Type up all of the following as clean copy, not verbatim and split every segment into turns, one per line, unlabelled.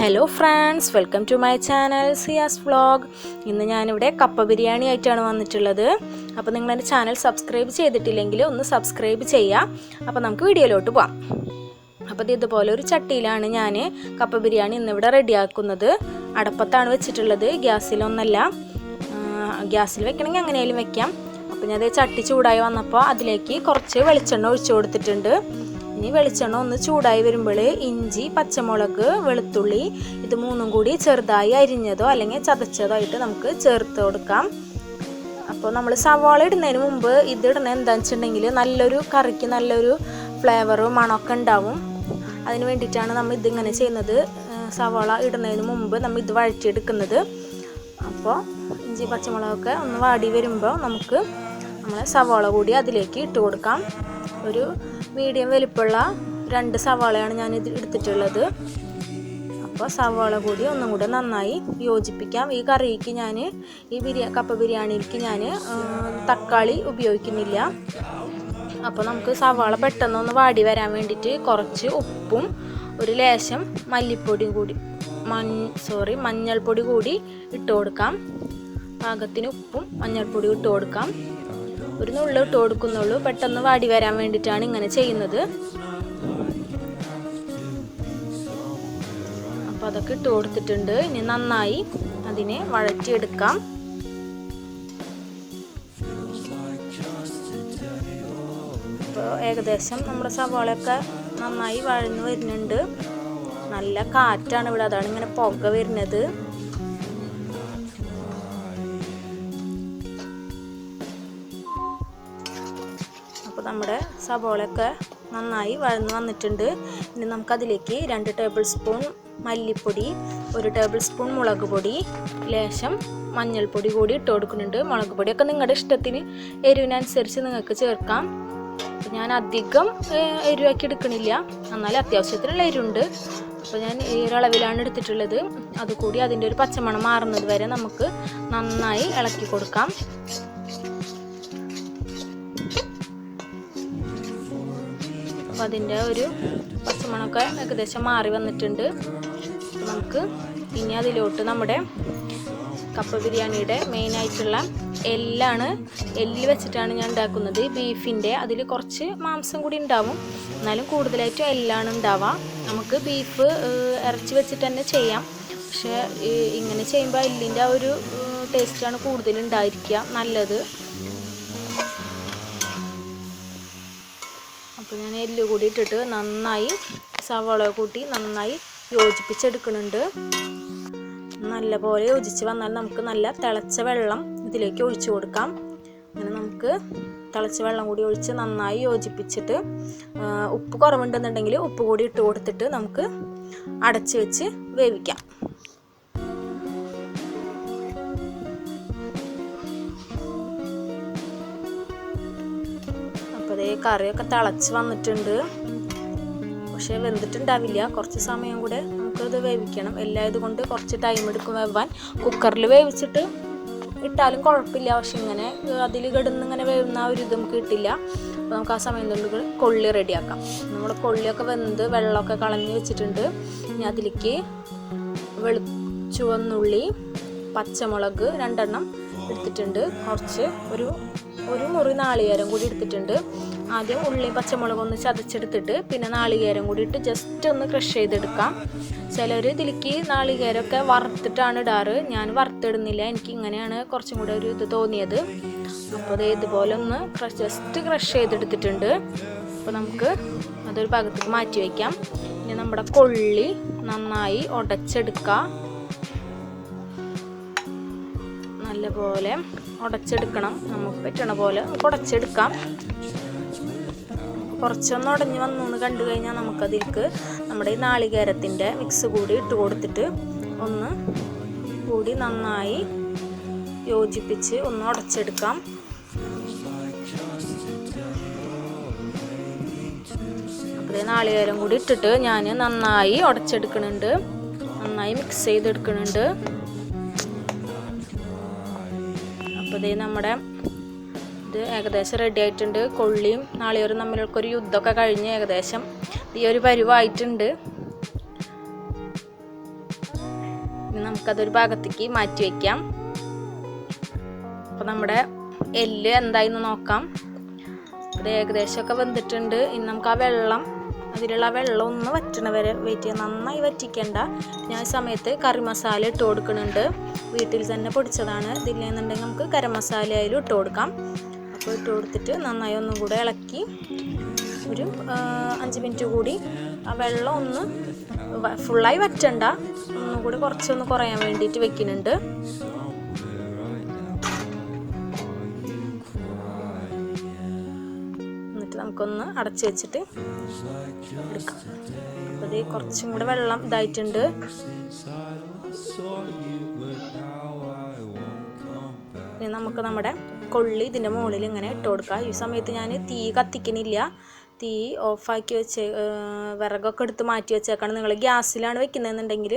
Hello friends, welcome to my channel Siyas vlog. ഇന്ന് ഞാനിവിടെ കപ്പ ബിരിയാണി ആയിട്ടാണ് വന്നിട്ടുള്ളത്. അപ്പോൾ നിങ്ങൾ എൻ്റെ ചാനൽ സബ്സ്ക്രൈബ് ചെയ്തിട്ടില്ലെങ്കിൽ ഒന്ന് സബ്സ്ക്രൈബ് ചെയ്യുക. അപ്പോൾ നമുക്ക് വീഡിയോയിലോട്ട് പോകാം. അപ്പോൾ ഇതുപോലെ ഒരു ചട്ടിയിലാണ് ഞാൻ കപ്പ ബിരിയാണി ഇന്നിവിടെ റെഡിയാക്കുന്നത്. അടപ്പത്താണ് വെച്ചിട്ടുള്ളത്, ഗ്യാസിലൊന്നല്ല. ഗ്യാസിൽ വെക്കണമെങ്കിൽ അങ്ങനെയായാലും വെക്കാം. അപ്പോൾ ഞാൻ ചട്ടി ചൂടായി വന്നപ്പോൾ അതിലേക്ക് കുറച്ച് വെളിച്ചെണ്ണ ഒഴിച്ചു കൊടുത്തിട്ടുണ്ട്. ഇനി വെളിച്ചെണ്ണ ഒന്ന് ചൂടായി വരുമ്പോൾ ഇഞ്ചി, പച്ചമുളക്, വെളുത്തുള്ളി ഇത് മൂന്നും കൂടി ചെറുതായി അരിഞ്ഞതോ അല്ലെങ്കിൽ ചതച്ചതോ ആയിട്ട് നമുക്ക് ചേർത്ത് കൊടുക്കാം. അപ്പോൾ നമ്മൾ സവാള ഇടുന്നതിന് മുമ്പ് ഇതിടണത് എന്താണെന്ന് വെച്ചിട്ടുണ്ടെങ്കിൽ നല്ലൊരു കറിക്ക് നല്ലൊരു ഫ്ലേവറും മണമൊക്കെ ഉണ്ടാവും. അതിന് വേണ്ടിയിട്ടാണ് നമ്മൾ ഇതിങ്ങനെ ചെയ്യുന്നത്. സവാള ഇടുന്നതിന് മുമ്പ് നമ്മൾ ഇത് വഴറ്റിയെടുക്കുന്നത്. അപ്പോൾ ഇഞ്ചി പച്ചമുളകൊക്കെ ഒന്ന് വാടി വരുമ്പോൾ നമുക്ക് നമ്മൾ സവാള കൂടി അതിലേക്ക് ഇട്ട് കൊടുക്കാം. ഒരു മീഡിയം വലിപ്പമുള്ള 2 സവാളയാണ് ഞാൻ ഇത് എടുത്തിട്ടുള്ളത്. അപ്പോൾ സവാള കൂടി ഒന്നും കൂടെ നന്നായി യോജിപ്പിക്കാം. ഈ കറിക്ക് ഞാൻ കപ്പ ബിരിയാണിക്ക് ഞാൻ തക്കാളി ഉപയോഗിക്കുന്നില്ല. അപ്പോൾ നമുക്ക് സവാള പെട്ടെന്നൊന്ന് വാടി വരാൻ വേണ്ടിയിട്ട് കുറച്ച് ഉപ്പും ഒരു ലേശം മല്ലിപ്പൊടിയും കൂടി മഞ്ഞൾപ്പൊടി കൂടി ഇട്ട് കൊടുക്കാം. പാകത്തിന് ഉപ്പും മഞ്ഞൾപ്പൊടിയും ഇട്ട് കൊടുക്കാം. ഒരു നുള്ളു ഇട്ട് കൊടുക്കുന്നുള്ളൂ, പെട്ടെന്ന് വാടി വരാൻ വേണ്ടിയിട്ടാണ് ഇങ്ങനെ ചെയ്യുന്നത്. അപ്പോൾ അതൊക്കെ ഇട്ട് കൊടുത്തിട്ടുണ്ട്. ഇനി നന്നായി അതിനെ വഴറ്റിയെടുക്കാം. ഇപ്പോൾ ഏകദേശം നമ്മുടെ സവാളയൊക്കെ നന്നായി വഴന്നു വരുന്നുണ്ട്. നല്ല കാറ്റാണ് ഇവിടെ, അതാണ് ഇങ്ങനെ പുക വരുന്നത്. അപ്പോൾ നമ്മുടെ സവാളയൊക്കെ നന്നായി വഴന്നു വന്നിട്ടുണ്ട്. ഇനി നമുക്കതിലേക്ക് 2 ടേബിൾ സ്പൂൺ മല്ലിപ്പൊടി, 1 ടേബിൾ സ്പൂൺ മുളക് പൊടി, ലേശം മഞ്ഞൾപ്പൊടി കൂടി ഇട്ട് കൊടുക്കുന്നുണ്ട്. മുളക് പൊടിയൊക്കെ നിങ്ങളുടെ ഇഷ്ടത്തിന് എരിവിനനുസരിച്ച് നിങ്ങൾക്ക് ചേർക്കാം. ഞാൻ അധികം എരിവാക്കി എടുക്കണില്ല, എന്നാലും അത്യാവശ്യത്തിനുള്ള എരിവുണ്ട്. അപ്പോൾ ഞാൻ ഈ ഒരളവിലാണ് എടുത്തിട്ടുള്ളത്. അതുകൂടി അതിൻ്റെ ഒരു പച്ചമണം മാറുന്നത് വരെ നമുക്ക് നന്നായി ഇളക്കി കൊടുക്കാം. അപ്പോൾ അതിൻ്റെ ഒരു പച്ചമണമൊക്കെ ഏകദേശം മാറി വന്നിട്ടുണ്ട്. നമുക്ക് ഇനി അതിലോട്ട് നമ്മുടെ കപ്പ ബിരിയാണിയുടെ മെയിനായിട്ടുള്ള എല്ല് വെച്ചിട്ടാണ് ഞാൻ ഉണ്ടാക്കുന്നത്. ബീഫിൻ്റെ അതിൽ കുറച്ച് മാംസം കൂടി ഉണ്ടാവും, എന്നാലും കൂടുതലായിട്ടും എല്ലാണ് ഉണ്ടാവുക. നമുക്ക് ബീഫ് ഇറച്ചി വെച്ചിട്ട് തന്നെ ചെയ്യാം, പക്ഷേ ഇങ്ങനെ ചെയ്യുമ്പോൾ എല്ലിൻ്റെ ആ ഒരു ടേസ്റ്റാണ് കൂടുതൽ ഉണ്ടായിരിക്കുക നല്ലത്. അപ്പോൾ ഞാൻ എല്ല് കൂടി ഇട്ടിട്ട് നന്നായി സവാള കൂട്ടി നന്നായി യോജിപ്പിച്ചെടുക്കുന്നുണ്ട്. നല്ലപോലെ യോജിച്ച് വന്നാൽ നമുക്ക് നല്ല തിളച്ച വെള്ളം ഇതിലേക്ക് ഒഴിച്ചു കൊടുക്കാം. അങ്ങനെ നമുക്ക് തിളച്ച വെള്ളം കൂടി ഒഴിച്ച് നന്നായി യോജിപ്പിച്ചിട്ട് ഉപ്പ് കുറവുണ്ടെന്നുണ്ടെങ്കിൽ ഉപ്പ് കൂടി ഇട്ട് കൊടുത്തിട്ട് നമുക്ക് അടച്ച് വെച്ച് വേവിക്കാം. അപ്പോൾ അതേ കറിയൊക്കെ തിളച്ച് വന്നിട്ടുണ്ട്, പക്ഷേ വെന്തിട്ടുണ്ടാവില്ല. കുറച്ച് സമയം കൂടെ നമുക്കത് വേവിക്കണം. എല്ലാം കൊണ്ട് കുറച്ച് ടൈം എടുക്കും വേവാൻ. കുക്കറിൽ വേവിച്ചിട്ട് ഇട്ടാലും കുഴപ്പമില്ല, പക്ഷെ ഇങ്ങനെ അതിൽ കിടന്ന് ഇങ്ങനെ വേവുന്ന ഒരു ഇത് നമുക്ക് കിട്ടില്ല. അപ്പോൾ നമുക്ക് ആ സമയം കൊണ്ട് കൊള്ളി റെഡിയാക്കാം. നമ്മൾ കൊള്ളിയൊക്കെ വെന്ത് വെള്ളമൊക്കെ കളഞ്ഞ് വെച്ചിട്ടുണ്ട്. ഇനി അതിലേക്ക് ചുവന്നുള്ളി, പച്ചമുളക് 2 എണ്ണം എടുത്തിട്ടുണ്ട്. കുറച്ച് ഒരു മുറി നാളികേരം കൂടി എടുത്തിട്ടുണ്ട്. ആദ്യം ഉള്ളിയും പച്ചമുളകും ഒന്ന് ചതച്ചെടുത്തിട്ട് പിന്നെ നാളികേരം കൂടി ഇട്ട് ജസ്റ്റ് ഒന്ന് ക്രഷ് ചെയ്തെടുക്കാം. ചിലർ ഇതിലേക്ക് നാളികേരമൊക്കെ വറുത്തിട്ടാണ് ഇടാറ്. ഞാൻ വറുത്തിടുന്നില്ല, എനിക്ക് ഇങ്ങനെയാണ് കുറച്ചും കൂടെ ഒരു ഇത് തോന്നിയത്. അപ്പോൾ അത് ഇതുപോലെ ഒന്ന് ജസ്റ്റ് ക്രഷ് ചെയ്തെടുത്തിട്ടുണ്ട്. അപ്പോൾ നമുക്ക് അതൊരു ഭാഗത്തേക്ക് മാറ്റി വയ്ക്കാം. ഇനി നമ്മുടെ കൊള്ളി നന്നായി ഉടച്ചെടുക്കാം. നല്ലപോലെ ഉടച്ചെടുക്കണം, നമുക്ക് പറ്റണ പോലെ ഉടച്ചെടുക്കാം. കുറച്ചൊന്ന് ഉടഞ്ഞ് വന്നു എന്ന് കണ്ടു കഴിഞ്ഞാൽ നമുക്കതിലേക്ക് നമ്മുടെ ഈ നാളികേരത്തിൻ്റെ മിക്സ് കൂടി ഇട്ട് കൊടുത്തിട്ട് ഒന്ന് കൂടി നന്നായി യോജിപ്പിച്ച് ഒന്ന് ഉടച്ചെടുക്കാം. അപ്പോൾ നാളികേരം കൂടി ഇട്ടിട്ട് ഞാൻ നന്നായി ഉടച്ചെടുക്കുന്നുണ്ട്, നന്നായി മിക്സ് ചെയ്തെടുക്കുന്നുണ്ട്. അപ്പോൾ ഇതേ നമ്മുടെ ഇത് ഏകദേശം റെഡി ആയിട്ടുണ്ട്. കൊള്ളിയും നാളികേരം തമ്മിലൊക്കെ ഒരു യുദ്ധമൊക്കെ കഴിഞ്ഞ് ഏകദേശം ഈ ഒരു പരുവായിട്ടുണ്ട്. ഇനി നമുക്കതൊരു ഭാഗത്തേക്ക് മാറ്റി വയ്ക്കാം. അപ്പോൾ നമ്മുടെ എല്ല് എന്തായെന്ന് നോക്കാം. ഇത് ഏകദേശമൊക്കെ വെന്തിട്ടുണ്ട്. ഇനി നമുക്ക് ആ വെള്ളം, അതിലുള്ള വെള്ളം ഒന്ന് വറ്റണ വരെ വെയിറ്റ് ചെയ്യാം. നന്നായി വറ്റിക്കേണ്ട. ഞാൻ ഈ സമയത്ത് കറി മസാല ഇട്ട് കൊടുക്കുന്നുണ്ട്. വീട്ടിൽ തന്നെ പൊടിച്ചതാണ്. ഇതില്ലെന്നുണ്ടെങ്കിൽ നമുക്ക് ഗരം മസാല ആയാലും ഇട്ട് കൊടുക്കാം. അപ്പോൾ ഇട്ട് കൊടുത്തിട്ട് നന്നായി ഒന്നും കൂടെ ഇളക്കി ഒരു 5 മിനിറ്റ് കൂടി ആ വെള്ളം ഒന്ന് ഫുള്ളായി വറ്റണ്ട, ഒന്നും കൂടി കുറച്ചൊന്ന് കുറയാൻ വേണ്ടിയിട്ട് വെക്കുന്നുണ്ട്. എന്നിട്ട് നമുക്കൊന്ന് അടച്ചു വെച്ചിട്ട് എടുക്കാം. അപ്പോൾ ഇത് കുറച്ചും കൂടെ വെള്ളം ഇതായിട്ടുണ്ട്. ഇനി നമുക്ക് നമ്മുടെ കൊള്ളി ഇതിൻ്റെ മുകളിൽ ഇങ്ങനെ ഇട്ട് കൊടുക്കാം. ഈ സമയത്ത് ഞാൻ തീ കത്തിക്കണില്ല. തീ ഓഫാക്കി വെച്ച് വിറകൊക്കെ എടുത്ത് മാറ്റി വെച്ചേക്കാണ്. നിങ്ങൾ ഗ്യാസിലാണ് വെക്കുന്നതെന്നുണ്ടെങ്കിൽ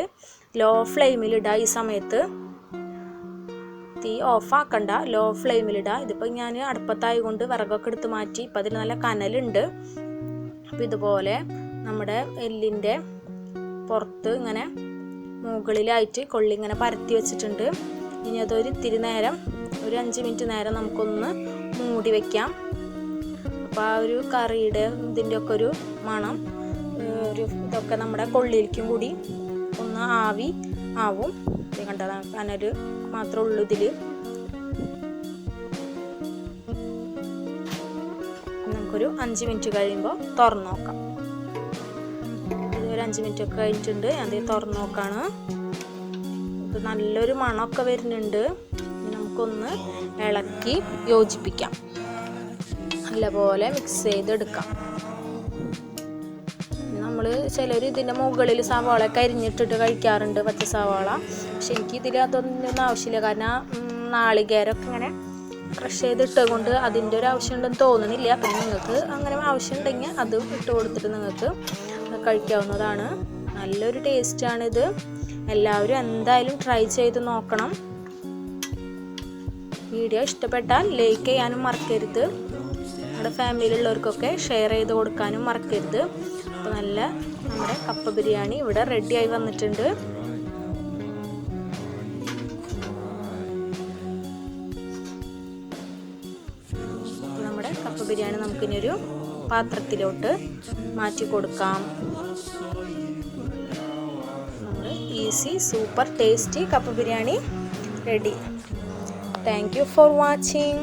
ലോ ഫ്ലെയിമിലിടുക. ഈ സമയത്ത് തീ ഓഫാക്കണ്ട, ലോ ഫ്ലെയിമിലിടുക. ഇതിപ്പോൾ ഞാൻ അടുപ്പത്തായി കൊണ്ട് വിറകൊക്കെ എടുത്ത് മാറ്റി. ഇപ്പം അതിന് നല്ല കനലുണ്ട്. അപ്പോൾ ഇതുപോലെ നമ്മുടെ എല്ലിൻ്റെ പുറത്ത് ഇങ്ങനെ മുകളിലായിട്ട് കൊള്ളി ഇങ്ങനെ പരത്തി വെച്ചിട്ടുണ്ട്. ഇനി അതൊരു ഇത്തിരി നേരം, ഒരു 5 മിനിറ്റ് നേരം നമുക്കൊന്ന് മൂടി വയ്ക്കാം. അപ്പോൾ ആ ഒരു കറിയുടെ ഇതിൻ്റെയൊക്കെ ഒരു മണം, ഒരു ഇതൊക്കെ നമ്മുടെ കൊള്ളിയിലേക്കും കൂടി ഒന്ന് ആവും. ഇത് കണ്ടത് കനൽ മാത്രമേ ഉള്ളൂ ഇതിൽ. നമുക്കൊരു 5 മിനിറ്റ് കഴിയുമ്പോൾ തുറന്ന് നോക്കാം. ഒരു 5 മിനിറ്റ് ഒക്കെ കഴിഞ്ഞിട്ടുണ്ട്. അത് തുറന്ന് നോക്കാണ്. ഇത് നല്ലൊരു മണമൊക്കെ വരുന്നുണ്ട്. നമുക്കൊന്ന് ഇളക്കി യോജിപ്പിക്കാം. നല്ലപോലെ മിക്സ് ചെയ്തെടുക്കാം. നമ്മൾ ചിലർ ഇതിൻ്റെ മുകളിൽ സവാള കരിഞ്ഞിട്ടിട്ട് കഴിക്കാറുണ്ട്, പച്ച സവാള. പക്ഷെ എനിക്ക് ഇതിൽ അതൊന്നും ആവശ്യമില്ല. കാരണം നാളികേരമൊക്കെ ഇങ്ങനെ ക്രഷ് ചെയ്തിട്ട് കൊണ്ട് അതിൻ്റെ ഒരു ആവശ്യം ഉണ്ടെന്ന് തോന്നുന്നില്ല. പിന്നെ നിങ്ങൾക്ക് അങ്ങനെ ആവശ്യമുണ്ടെങ്കിൽ അത് ഇട്ട് കൊടുത്തിട്ട് നിങ്ങൾക്ക് കഴിക്കാവുന്നതാണ്. നല്ലൊരു ടേസ്റ്റാണിത്. എല്ലാവരും എന്തായാലും ട്രൈ ചെയ്ത് നോക്കണം. വീഡിയോ ഇഷ്ടപ്പെട്ടാൽ ലൈക്ക് ചെയ്യാനും മറക്കരുത്. നമ്മുടെ ഫാമിലിയിലുള്ളവർക്കൊക്കെ ഷെയർ ചെയ്ത് കൊടുക്കാനും മറക്കരുത്. അപ്പോൾ നമ്മുടെ കപ്പ ബിരിയാണി ഇവിടെ റെഡിയായി വന്നിട്ടുണ്ട്. നമ്മുടെ കപ്പ ബിരിയാണി നമുക്കിനൊരു പാത്രത്തിലോട്ട് മാറ്റി കൊടുക്കാം. നമ്മുടെ ഈസി സൂപ്പർ ടേസ്റ്റി കപ്പ biryani ready. Thank you for watching.